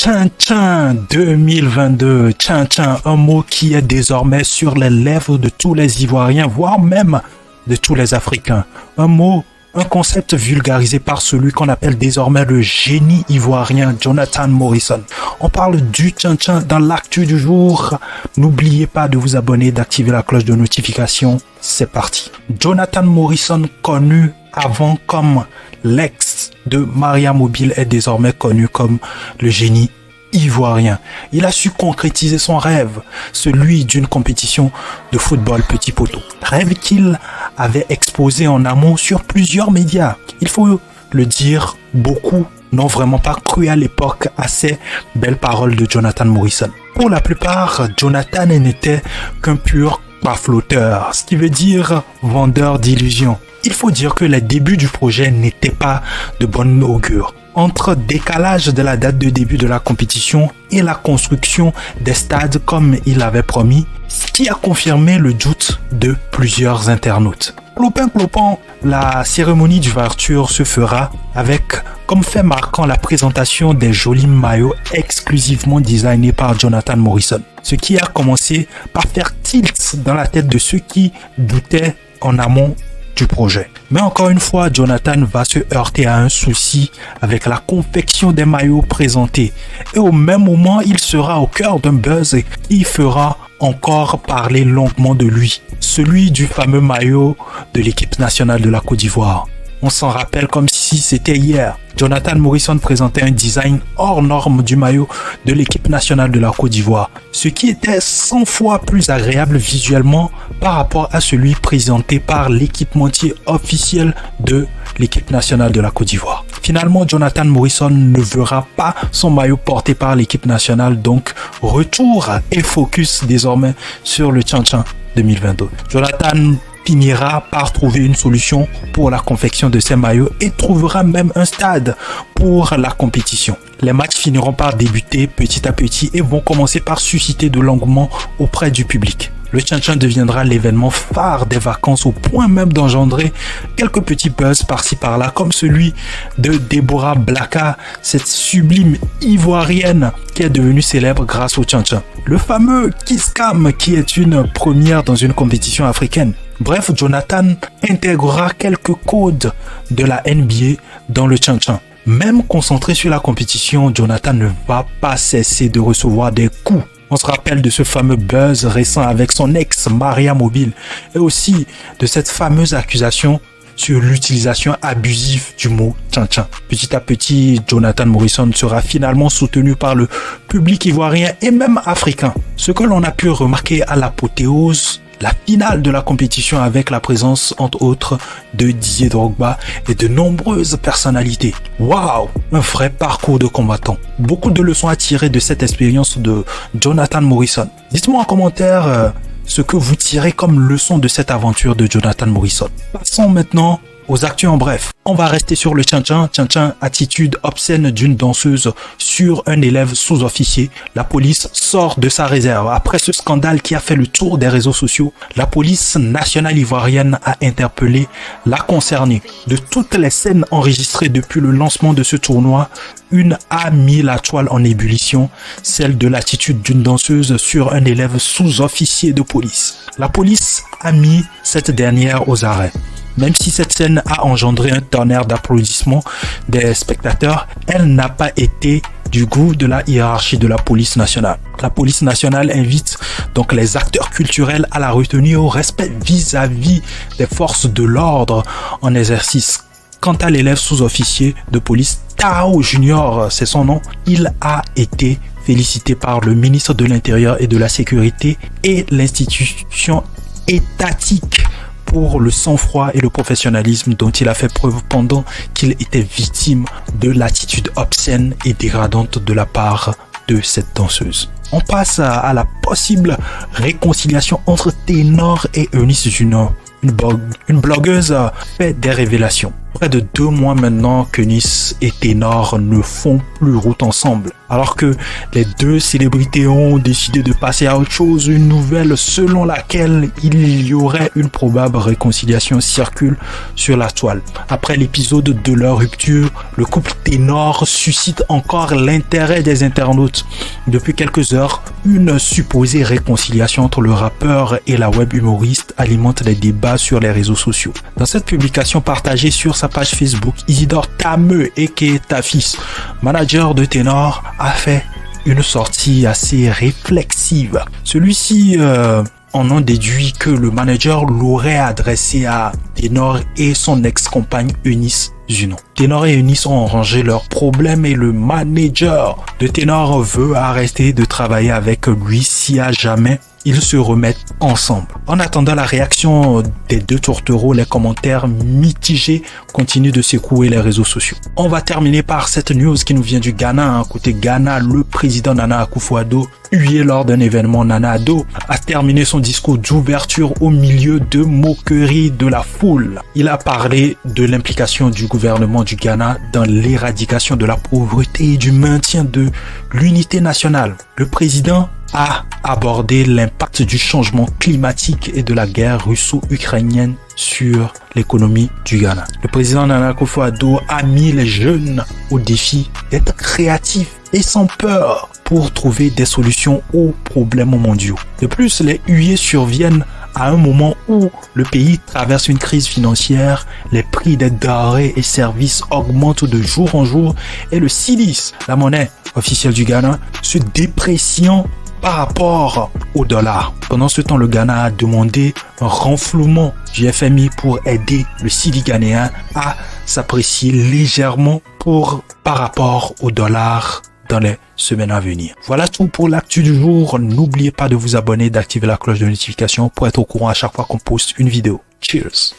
Tchin-tchin 2022, tchin-tchin, un mot qui est désormais sur les lèvres de tous les Ivoiriens, voire même de tous les Africains. Un concept vulgarisé par celui qu'on appelle désormais le génie ivoirien Jonathan Morrison. On parle du tchin-tchin dans l'actu du jour. N'oubliez pas de vous abonner, d'activer la cloche de notification. C'est parti. Jonathan Morrison, connu avant comme l'ex de Maria Mobile, est désormais connu comme le génie ivoirien. Il a su concrétiser son rêve, celui d'une compétition de football petit poteau. Rêve qu'il avait exposé en amont sur plusieurs médias. Il faut le dire, beaucoup n'ont vraiment pas cru à l'époque à ces belles paroles de Jonathan Morrison. Pour la plupart, Jonathan n'était qu'un pur flotteur, ce qui veut dire vendeur d'illusions. Il faut dire que les débuts du projet n'étaient pas de bon augure. Entre décalage de la date de début de la compétition et la construction des stades comme il avait promis, ce qui a confirmé le doute de plusieurs internautes. Clopin, la cérémonie d'ouverture se fera avec comme fait marquant la présentation des jolis maillots exclusivement designés par Jonathan Morrison. Ce qui a commencé par faire tilt dans la tête de ceux qui doutaient en amont du projet. Mais encore une fois, Jonathan va se heurter à un souci avec la confection des maillots présentés. Et au même moment, il sera au cœur d'un buzz qui fera encore parler longuement de lui. Celui du fameux maillot de l'équipe nationale de la Côte d'Ivoire. On s'en rappelle comme si c'était hier. Jonathan Morrison présentait un design hors norme du maillot de l'équipe nationale de la Côte d'Ivoire, ce qui était 100 fois plus agréable visuellement par rapport à celui présenté par l'équipementier officiel de l'équipe nationale de la Côte d'Ivoire. Finalement, Jonathan Morrison ne verra pas son maillot porté par l'équipe nationale, donc retour et focus désormais sur le tchin-tchin 2022. Jonathan finira par trouver une solution pour la confection de ces maillots et trouvera même un stade pour la compétition. Les matchs finiront par débuter petit à petit et vont commencer par susciter de l'engouement auprès du public. Le tchin-tchin deviendra l'événement phare des vacances au point même d'engendrer quelques petits buzz par-ci par-là comme celui de Deborah Blaka, cette sublime ivoirienne qui est devenue célèbre grâce au tchin-tchin. Le fameux Kiss Cam qui est une première dans une compétition africaine. Bref, Jonathan intégrera quelques codes de la NBA dans le tchin-tchin. Même concentré sur la compétition, Jonathan ne va pas cesser de recevoir des coups. On se rappelle de ce fameux buzz récent avec son ex Maria Mobile et aussi de cette fameuse accusation sur l'utilisation abusive du mot tchin-tchin. Petit à petit, Jonathan Morrison sera finalement soutenu par le public ivoirien et même africain. Ce que l'on a pu remarquer à l'apothéose, la finale de la compétition avec la présence entre autres de Didier Drogba et de nombreuses personnalités. Waouh, un vrai parcours de combattant. Beaucoup de leçons à tirer de cette expérience de Jonathan Morrison. Dites-moi en commentaire ce que vous tirez comme leçon de cette aventure de Jonathan Morrison. Passons maintenant aux actus en bref. On va rester sur le tchin-tchin. Tchin-tchin, attitude obscène d'une danseuse sur un élève sous-officier. La police sort de sa réserve. Après ce scandale qui a fait le tour des réseaux sociaux, la police nationale ivoirienne a interpellé la concernée. De toutes les scènes enregistrées depuis le lancement de ce tournoi, une a mis la toile en ébullition, celle de l'attitude d'une danseuse sur un élève sous-officier de police. La police a mis cette dernière aux arrêts. Même si cette scène a engendré un tonnerre d'applaudissements des spectateurs, elle n'a pas été du goût de la hiérarchie de la police nationale. La police nationale invite donc les acteurs culturels à la retenue et au respect vis-à-vis des forces de l'ordre en exercice. Quant à l'élève sous-officier de police, Tao Junior, c'est son nom, il a été félicité par le ministre de l'Intérieur et de la Sécurité et l'institution étatique pour le sang-froid et le professionnalisme dont il a fait preuve pendant qu'il était victime de l'attitude obscène et dégradante de la part de cette danseuse. On passe à la possible réconciliation entre Ténor et Eunice Junior. Une blogueuse fait des révélations. près de 2 mois maintenant que Nice et Ténor ne font plus route ensemble. Alors que les deux célébrités ont décidé de passer à autre chose, une nouvelle selon laquelle il y aurait une probable réconciliation circule sur la toile. Après l'épisode de leur rupture, le couple Ténor suscite encore l'intérêt des internautes. Depuis quelques heures, une supposée réconciliation entre le rappeur et la web humoriste alimente les débats sur les réseaux sociaux. Dans cette publication partagée sur sa page Facebook, Isidore Tameu aka Tafis, manager de Ténor, a fait une sortie assez réflexive. Celui-ci en a déduit que le manager l'aurait adressé à Ténor et son ex-compagne Eunice Zuno. Ténor et Eunice ont rangé leurs problèmes et le manager de Ténor veut arrêter de travailler avec lui si à jamais ils se remettent ensemble. En attendant la réaction des deux tourtereaux, les commentaires mitigés continuent de secouer les réseaux sociaux. On va terminer par cette news qui nous vient du Ghana. Côté Ghana, le président Nana Akufo-Addo, hué lors d'un événement, Nana Addo a terminé son discours d'ouverture au milieu de moqueries de la foule. Il a parlé de l'implication du gouvernement du Ghana dans l'éradication de la pauvreté et du maintien de l'unité nationale. Le président a abordé l'impact du changement climatique et de la guerre russo-ukrainienne sur l'économie du Ghana. Le président Nana Akufo-Addo a mis les jeunes au défi d'être créatifs et sans peur pour trouver des solutions aux problèmes mondiaux. De plus, les huées surviennent à un moment où le pays traverse une crise financière, les prix des denrées et services augmentent de jour en jour et le cédis, la monnaie officielle du Ghana, se dépréciant par rapport au dollar. Pendant ce temps, le Ghana a demandé un renflouement du FMI pour aider le cédis ghanéen à s'apprécier légèrement par rapport au dollar dans les semaines à venir. Voilà tout pour l'actu du jour. N'oubliez pas de vous abonner, d'activer la cloche de notification pour être au courant à chaque fois qu'on poste une vidéo. Cheers!